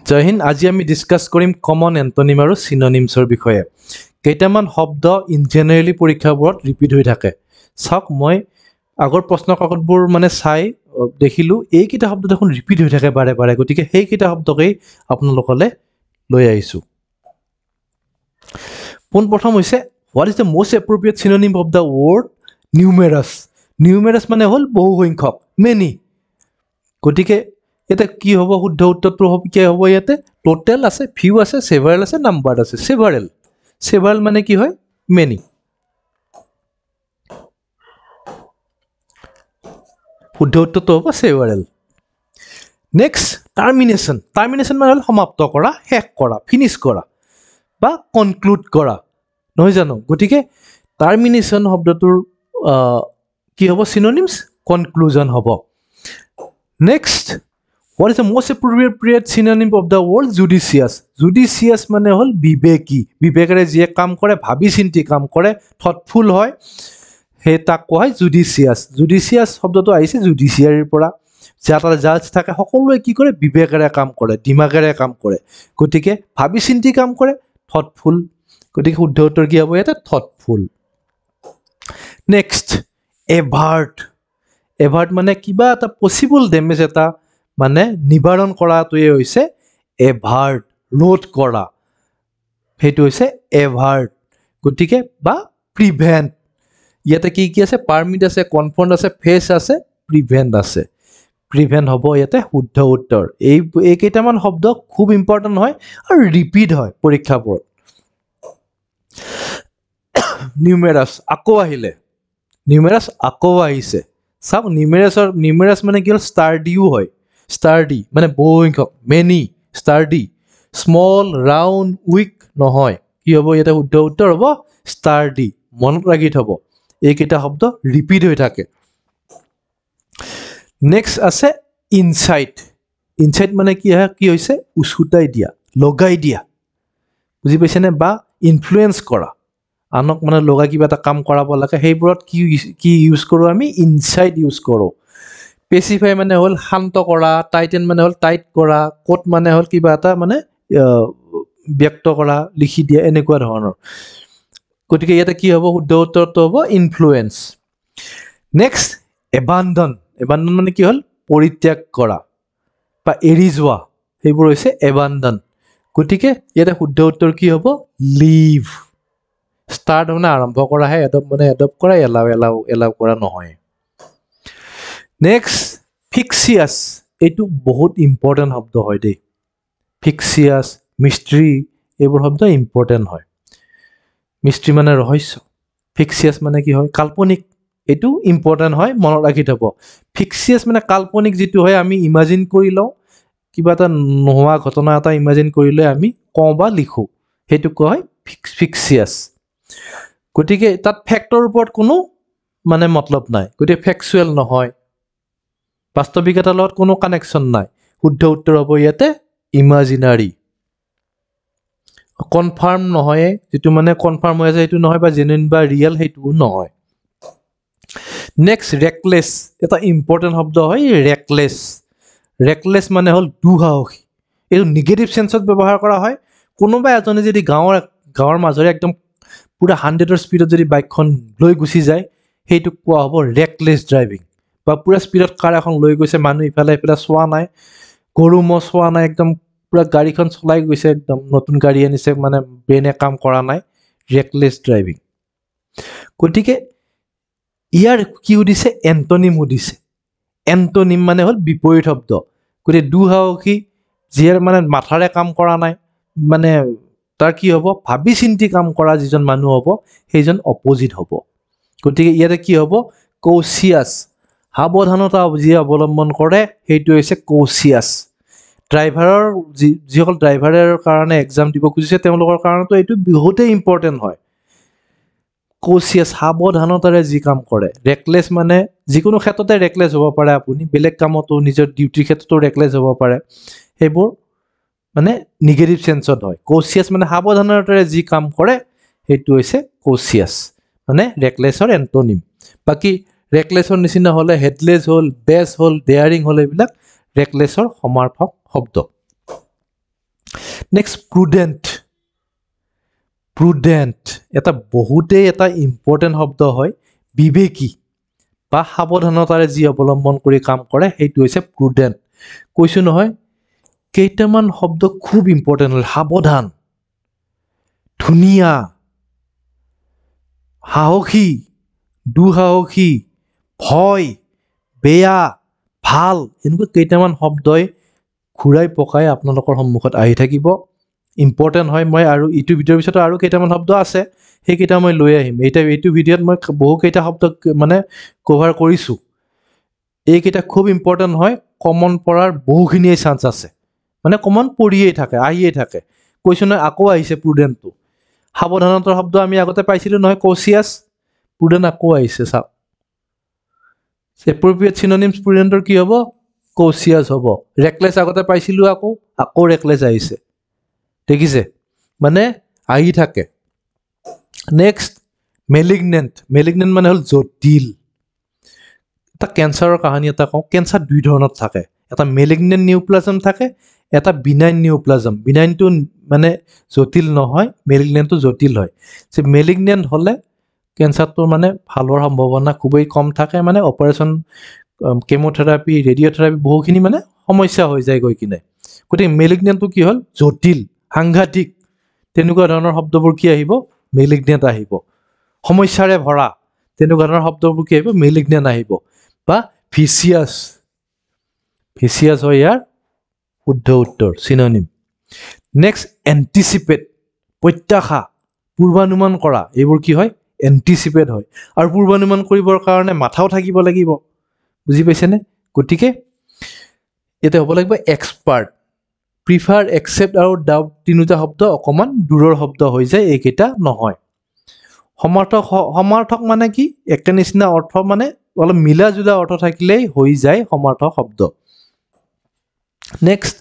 জয় হিন্দ। আজি আমি ডিসকাস কৰিম কমন এন্টনিম আৰু সিনোনিমছৰ বিষয়ে। কেইটামান শব্দ ইন জেনাৰেলি পৰীক্ষাবোৰত ৰিপিট হৈ থাকে। চাওক, মই আগৰ প্ৰশ্ন কাকতবোৰ মানে চাই দেখিলো এইকেইটা শব্দ দেখোন ৰিপিট হৈ থাকে বাৰে বাৰে, গতিকে সেইকেইটা শব্দকেই আপোনালোকলৈ লৈ আহিছো। পোনপ্ৰথম হৈছে what is the most appropriate synonym of the word numerous. Numerous মানে হ'ল বহু সংখ্যক, মেনি। গতিকে ইয়াতে কি হ'ব? শুদ্ধ উত্তৰটো হ'ব কি হ'ব? ইয়াতে টোটেল আছে, ফিউ আছে, সেভাৰেল আছে, নাম্বাৰ আছে। সেভাৰেল, সেভাৰেল মানে কি হয়? মেনি। শুদ্ধ উত্তৰটো হ'ব সেভাৰেল। Next, termination. টাৰ্মিনেশ্যন মানে হ'ল সমাপ্ত কৰা, শেষ কৰা, ফিনিছ কৰা বা কনক্লুড কৰা, নহয় জানো? গতিকে টাৰ্মিনেশ্যন শব্দটোৰ কি হ'ব? সিনোনিমছ কনক্লুজন হ'ব। Next, what is the most appropriate synonym of the word judicious? Judicious মানে হ'ল বিবেকী। বিবেকেৰে যিয়ে কাম কৰে, ভাবি চিন্তি কাম কৰে, থটফুল হয়, সেই তাক কোৱা হয় জুডিচিয়াছ। জুডিচিয়াছ শব্দটো আহিছে জুডিচিয়াৰীৰ পৰা। যাৰ তাত জাজ থাকে সকলোৱে কি কৰে? বিবেকেৰে কাম কৰে, দিমাগেৰে কাম কৰে। গতিকে ভাবি চিন্তি কাম কৰে, থটফুল। গতিকে শুদ্ধ উত্তৰ কি হ'ব ইয়াতে? থটফুল। নেক্সট, এভাৰ্ট। এভাৰ্ট মানে কিবা এটা পচিবল ডেমেজ এটা মানে নিবাৰণ কৰাটোৱে হৈছে এভাৰ্ট, ৰোধ কৰা, সেইটো হৈছে এভাৰ্ট। গতিকে বা প্ৰিভেণ্ট। ইয়াতে কি কি আছে? পাৰমিট আছে, কনফ্ৰণ্ট আছে, ফেচ আছে, প্ৰিভেণ্ট আছে। প্ৰিভেণ্ট হ'ব ইয়াতে শুদ্ধ উত্তৰ। এইকেইটামান শব্দ খুব ইম্পৰ্টেণ্ট হয় আৰু ৰিপিট হয় পৰীক্ষাবোৰত। নিউমেৰাছ আকৌ আহিলে, নিউমেৰাছ আকৌ আহিছে। চাওক, নিউমেৰাছ মানে কি হ'ল? ষ্টাৰডিও হয়। ষ্টাৰডি মানে বহু সংখ্যক, মেনি, ষ্টাৰডি। স্মল, ৰাউণ্ড, উইক নহয়। কি হ'ব ইয়াতে? শুদ্ধ উত্তৰ হ'ব ষ্টাৰডি। মনত ৰাখি থ'ব, এইকেইটা শব্দ ৰিপিট হৈ থাকে। নেক্সট আছে ইনচাইট। ইনচাইট মানে কি হয়? কি হৈছে? উচুটাই দিয়া, লগাই দিয়া, বুজি পাইছেনে? বা ইনফ্লুৱেঞ্চ কৰা, আনক মানে লগাই কিবা এটা কাম কৰাব লাগে, সেইবোৰত কি ইউজ কৰোঁ আমি? ইনচাইট ইউজ কৰোঁ। পেচিফাই মানে হ'ল শান্ত কৰা, টাইটেন মানে হ'ল টাইট কৰা, কোট মানে হ'ল কিবা এটা মানে ব্যক্ত কৰা, লিখি দিয়া, এনেকুৱা ধৰণৰ। গতিকে ইয়াতে কি হ'ব? শুদ্ধ উত্তৰটো হ'ব ইনফ্লুৱেঞ্চ। নেক্সট, এবাণ্ডন। এবাণ্ডন মানে কি হ'ল? পৰিত্যাগ কৰা বা এৰি যোৱা, সেইবোৰ হৈছে এবাণ্ডন। গতিকে ইয়াতে শুদ্ধ উত্তৰ কি হ'ব? লিভ। ষ্টাৰ্ট মানে আৰম্ভ কৰাহে, এডপ্ট মানে এডপ্ট কৰা, এলাও কৰা নহয়। নেক্সট, ফিক্সিয়াছ। এইটো বহুত ইম্পৰ্টেণ্ট শব্দ হয় দেই। ফিক্সিয়াছ, মিষ্ট্ৰি, এইবোৰ শব্দ ইম্পৰ্টেণ্ট হয়। মিষ্ট্ৰি মানে ৰহস্য, ফিক্সিয়াছ মানে কি হয়? কাল্পনিক। এইটো ইম্পৰ্টেণ্ট হয়, মনত ৰাখি থ'ব। ফিক্সিয়াছ মানে কাল্পনিক যিটো হয়, আমি ইমাজিন কৰি লওঁ, কিবা এটা নোহোৱা ঘটনা এটা ইমাজিন কৰি লৈ আমি কওঁ বা লিখোঁ, সেইটো কোৱা হয় ফিক্সিয়াছ। গতিকে তাত ফেক্টৰ ওপৰত কোনো মানে মতলব নাই, গতিকে ফেক্সুৱেল নহয়, বাস্তৱিকতাৰ লগত কোনো কানেকশ্যন নাই। শুদ্ধ উত্তৰ হ'ব ইয়াতে ইমাজিনাৰী। কনফাৰ্ম নহয়, যিটো মানে কনফাৰ্ম হৈ আছে সেইটো নহয়, বা জেনুইন বা ৰিয়েল সেইটোও নহয়। নেক্সট, ৰেকলেছ। এটা ইম্পৰ্টেণ্ট শব্দ হয় ৰেকলেছ। ৰেকলেছ মানে হ'ল দুঃসাহসী। এইটো নিগেটিভ চেন্সত ব্যৱহাৰ কৰা হয়। কোনোবা এজনে যদি গাঁৱৰ মাজেৰে একদম পুৰা 100ৰ স্পীডত যদি বাইকখন লৈ গুচি যায়, সেইটোক কোৱা হ'ব ৰেকলেছ ড্ৰাইভিং। বা পুৰা স্পীডত কাৰ এখন লৈ গৈছে, মানুহ ইফালে ইফালে চোৱা নাই, গৰু ম'হ চোৱা নাই, একদম পুৰা গাড়ীখন চলাই গৈছে, একদম নতুন গাড়ী আনিছে, মানে ব্ৰেইনে কাম কৰা নাই, ৰেকলেছ ড্ৰাইভিং। গতিকে ইয়াৰ কি সুধিছে? এণ্টনিম সুধিছে। এণ্টনিম মানে হ'ল বিপৰীত শব্দ। গতিকে দুঃসাহসী, যিয়ে মানে মাথাৰে কাম কৰা নাই, মানে তাৰ কি হ'ব? ভাবি চিন্তি কাম কৰা যিজন মানুহ হ'ব, সেইজন অপজিট হ'ব। গতিকে ইয়াতে কি হ'ব? কৌচিয়াছ। সাৱধানতা যিয়ে অৱলম্বন কৰে, সেইটো হৈছে কৌচিয়াছ। ড্ৰাইভাৰৰ যিসকল ড্ৰাইভাৰৰ কাৰণে এক্সাম দিব খুজিছে, তেওঁলোকৰ কাৰণেতো এইটো বহুতেই ইম্পৰ্টেণ্ট হয়। কৌচিয়াছ, সাৱধানতাৰে যি কাম কৰে। ৰেকলেছ মানে যিকোনো ক্ষেত্ৰতে ৰেকলেছ হ'ব পাৰে, আপুনি বেলেগ কামতো, নিজৰ ডিউটিৰ ক্ষেত্ৰতো ৰেকলেছ হ'ব পাৰে, সেইবোৰ মানে নিগেটিভ চেন্সত হয়। কৌচিয়াছ মানে সাৱধানতাৰে যি কাম কৰে, সেইটো হৈছে কৌচিয়াছ, মানে ৰেকলেছৰ এণ্টনিম। বাকী ৰেকলেছৰ নিচিনা হ'লে হেডলেছ হ'ল, বেছ হ'ল, ডেয়াৰিং হ'ল, এইবিলাক ৰেকলেছৰ সমাৰ্থক শব্দ। নেক্সট প্ৰুডেণ্ট প্ৰুডেণ্ট এটা বহুতেই এটা ইম্পৰ্টেণ্ট শব্দ হয় বিবেকী বা সাৱধানতাৰে যি অৱলম্বন কৰি কাম কৰে সেইটো হৈছে প্ৰুডেণ্ট কৈছোঁ নহয় কেইটামান শব্দ খুব ইম্পৰ্টেণ্ট হ'ল সাৱধান ধুনীয়া সাহসী দুঃসাহসী ভয় বেয়া ভাল এনেকুৱা কেইটামান শব্দই ঘূৰাই পকাই আপোনালোকৰ সন্মুখত আহি থাকিব ইম্পৰ্টেণ্ট হয় মই আৰু ইটো ভিডিঅ'ৰ পিছতো আৰু কেইটামান শব্দ আছে সেইকেইটা মই লৈ আহিম এইটো ভিডিঅ'ত মই বহুকেইটা শব্দ মানে কভাৰ কৰিছোঁ এইকেইটা খুব ইম্পৰ্টেণ্ট হয় কমন পৰাৰ বহুখিনিয়ে চান্স আছে মানে কমন পৰিয়েই থাকে আহিয়ে থাকে কৈছোঁ নহয় আকৌ আহিছে প্ৰুডেণ্টটো সাৱধানতাৰ শব্দ আমি আগতে পাইছিলোঁ নহয় কচিয়াছ প্ৰুডেণ্ট আকৌ আহিছে চাওক এপ্ৰপ্ৰিয়েট চিনোনিমছ প্ৰুডেণ্টৰ কি হ'ব কচিয়াছ হ'ব ৰেকলেছ আগতে পাইছিলোঁ আকৌ ৰেকলেছ আহিছে দেখিছে মানে আহি থাকে নেক্সট মেলিগনেণ্ট মানে হ'ল জটিল এটা কেঞ্চাৰৰ কাহিনী এটা কওঁ কেঞ্চাৰ দুই ধৰণত থাকে এটা মেলিগনেণ্ট নিউপ্লাজম থাকে এটা বিনাইন নিউপ্লাজম বিনাইনটো মানে জটিল নহয় মেলিগনেণ্টটো জটিল হয় যে মেলিগনেণ্ট হ'লে কেঞ্চাৰটোৰ মানে ভাল হোৱাৰ সম্ভাৱনা খুবেই কম থাকে মানে অপাৰেশ্যন কেম'থেৰাপি ৰেডিঅ'থেৰাপি বহুখিনি মানে সমস্যা হৈ যায় গৈ কিনে গতিকে মেলিগনেণ্টটো কি হ'ল জটিল সাংঘাতিক তেনেকুৱা ধৰণৰ শব্দবোৰ কি আহিব মেলিগনেণ্ট আহিব সমস্যাৰে ভৰা তেনেকুৱা ধৰণৰ শব্দবোৰ কি আহিব মেলিগনেণ্ট আহিব বা ভিচিয়াছ হয় ইয়াৰ শুদ্ধ উত্তৰ চিনোনিম নেক্সট এণ্টিচিপেট প্ৰত্যাশা পূৰ্বানুমান কৰা এইবোৰ কি হয় এণ্টিচিপেট হয় আৰু পূৰ্বানুমান কৰিবৰ কাৰণে মাথাও থাকিব লাগিব বুজি পাইছেনে গতিকে এতিয়া হ'ব লাগিব এক্সপাৰ্ট প্ৰিফাৰ একচেপ্ট আৰু ডাউট তিনিটা শব্দ অকণমান দূৰৰ শব্দ হৈ যায় এইকেইটা নহয় সমাৰ্থক মানে কি একে নিচিনা অৰ্থ মানে অলপ মিলা জুলা অৰ্থ থাকিলেই হৈ যায় সমাৰ্থক শব্দ next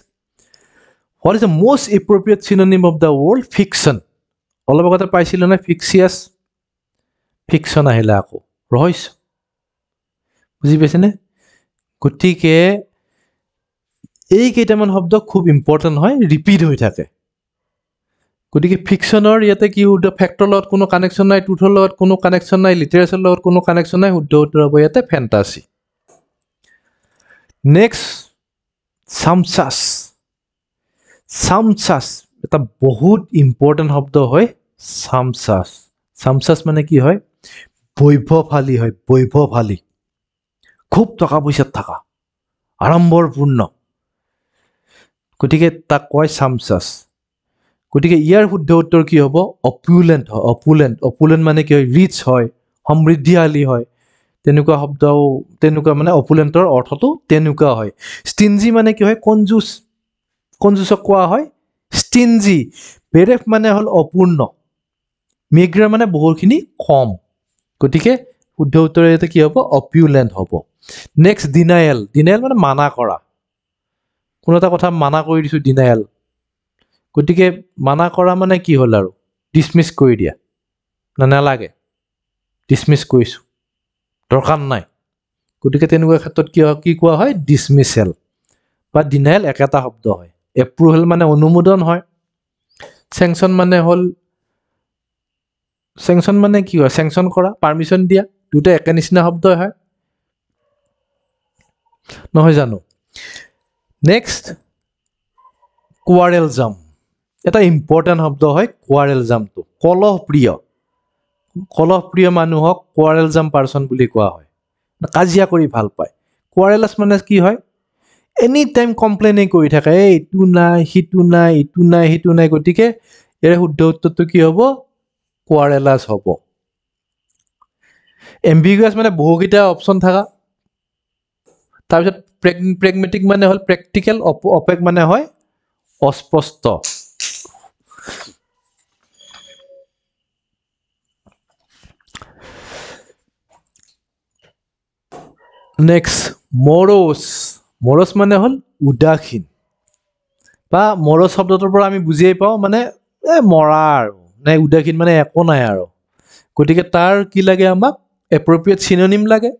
what is the most appropriate synonym of the world fiction অলপ আগতে পাইছিলোঁ নে ফিক্সিয়াছ ফিকশ্যন আহিলে আকৌ ৰহস্য বুজি পাইছেনে গতিকে এই কেইটামান শব্দ খুব ইম্পৰ্টেণ্ট হয় ৰিপিট হৈ থাকে গতিকে ফিকশ্যনৰ ইয়াতে কি শুদ্ধ ফেক্টৰ লগত কোনো কানেকশ্যন নাই ট্ৰুথৰ লগত কোনো কানেকশ্যন নাই লিটাৰেচাৰৰ লগত কোনো কানেকশ্যন নাই শুদ্ধ উত্তৰ হ'ব ইয়াতে ফেণ্টাচি নেক্সট চামচাছ এটা বহুত ইম্পৰ্টেণ্ট শব্দ হয় চামচাছ মানে কি হয় বৈভৱশালী হয় বৈভৱশালী খুব টকা পইচাত থকা আড়ম্বৰপূৰ্ণ গতিকে তাক কয় চামচাছ গতিকে ইয়াৰ শুদ্ধ উত্তৰ কি হ'ব অপুলেণ্ট হয় অপুলেণ্ট মানে কি হয় ৰিচ হয় সমৃদ্ধিশালী হয় তেনেকুৱা শব্দও তেনেকুৱা মানে অপুলেণ্টৰ অৰ্থটো তেনেকুৱা হয় ষ্টিঞ্জি মানে কি হয় কঞ্জুচক কোৱা হয় ষ্টিঞ্জি বেৰেফ মানে হ'ল অপূৰ্ণ মেগ্ৰা মানে বহুখিনি কম গতিকে শুদ্ধ উত্তৰ ইয়াতে কি হ'ব অপিউলেণ্ট হ'ব নেক্সট ডিনায়েল মানে মানা কৰা কোনো এটা কথা মানা কৰি দিছোঁ ডিনায়েল গতিকে মানা কৰা মানে কি হ'ল আৰু ডিছমিছ কৰি দিয়া নালাগে ডিছমিছ কৰিছোঁ দৰকাৰ নাই গতিকে তেনেকুৱা ক্ষেত্ৰত কি কোৱা হয় ডিছমিছেল বা ডিনায়েল একেটা শব্দ হয় এপ্ৰুভেল মানে অনুমোদন হয় চেংচন মানে কি হয় চেংচন কৰা পাৰ্মিশ্যন দিয়া দুটা একে নিচিনা শব্দই হয় নহয় জানো নেক্সট কোৱাৰেলজাম এটা ইম্পৰ্টেণ্ট শব্দ হয় কোৱাৰেলজামটো কলহপ্ৰিয় মানুহক কোৱাৰেলজাম পাৰ্চন বুলি কোৱা হয় কাজিয়া কৰি ভাল পায় কোৱাৰেলাছ মানে কি হয় এনি টাইম কমপ্লেইনেই কৰি থাকে এইটো নাই সিটো নাই ইটো নাই সিটো নাই গতিকে ইয়াৰ শুদ্ধ উত্তৰটো কি হ'ব কোৱাৰেলাছ হ'ব এম্বিগুৱাছ মানে বহুকেইটা অপশ্যন থকা তাৰপিছত প্ৰেগমেটিক মানে হ'ল প্ৰেক্টিকেল অপেক মানে হয় অস্পষ্ট নেক্সট মৰছ মানে হ'ল উদাসীন বা মৰছ শব্দটোৰ পৰা আমি বুজিয়েই পাওঁ মানে মৰা আৰু নে উদাসীন মানে একো নাই আৰু গতিকে তাৰ কি লাগে আমাক এপ্ৰপ্ৰিয়েট চিনোনিম লাগে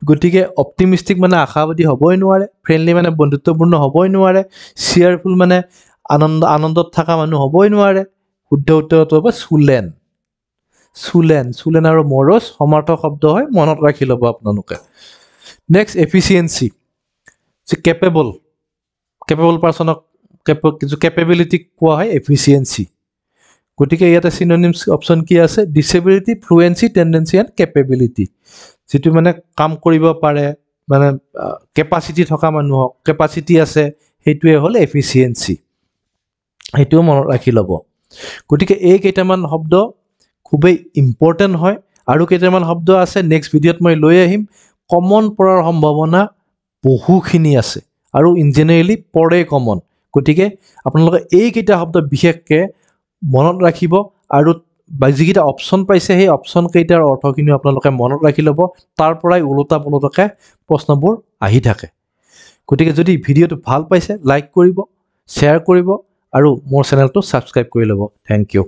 গতিকে অপটিমিষ্টিক মানে আশাবাদী হ'বই নোৱাৰে ফ্ৰেণ্ডলি মানে বন্ধুত্বপূৰ্ণ হ'বই নোৱাৰে চিয়াৰফুল মানে আনন্দত থকা মানুহ হ'বই নোৱাৰে শুদ্ধ উত্তৰটো হ'ব চুলেন চুলেন আৰু মৰচ সমাৰ্থক শব্দ হয় মনত ৰাখি ল'ব আপোনালোকে নেক্সট এফিচিয়েঞ্চি কেপেবল পাৰ্চনক কেপেবিলিটিক কোৱা হয় এফিচিয়েঞ্চি গতিকে ইয়াতে চিনোনিমছ অপশ্যন কি আছে ডিচেবিলিটি ফ্লুৱেঞ্চি টেণ্ডেঞ্চি এণ্ড কেপেবিলিটি যিটো মানে কাম কৰিব পাৰে মানে কেপাচিটি থকা মানুহক কেপাচিটি আছে সেইটোৱে হ'ল এফিচিয়েঞ্চি সেইটোও মনত ৰাখি ল'ব গতিকে এই কেইটামান শব্দ খুবেই ইম্পৰ্টেণ্ট হয় আৰু কেইটামান শব্দ আছে নেক্সট ভিডিঅ'ত মই লৈ আহিম কমন পৰাৰ সম্ভাৱনা বহুখিনি আছে আৰু ইন জেনেৰেলি পৰে কমন গতিকে আপোনালোকে এইকেইটা শব্দ বিশেষকৈ মনত ৰাখিব আৰু যিকেইটা অপশ্যন পাইছে সেই অপশ্যন কেইটাৰ অৰ্থখিনি আপোনালোকে মনত ৰাখি ল'ব তাৰ পৰাই ওলোটা পোলোটাকৈ প্ৰশ্নবোৰ আহি থাকে গতিকে যদি ভিডিঅ'টো ভাল পাইছে লাইক কৰিব শ্বেয়াৰ কৰিব আৰু মোৰ চেনেলটো ছাবস্ক্ৰাইব কৰি ল'ব থেংক ইউ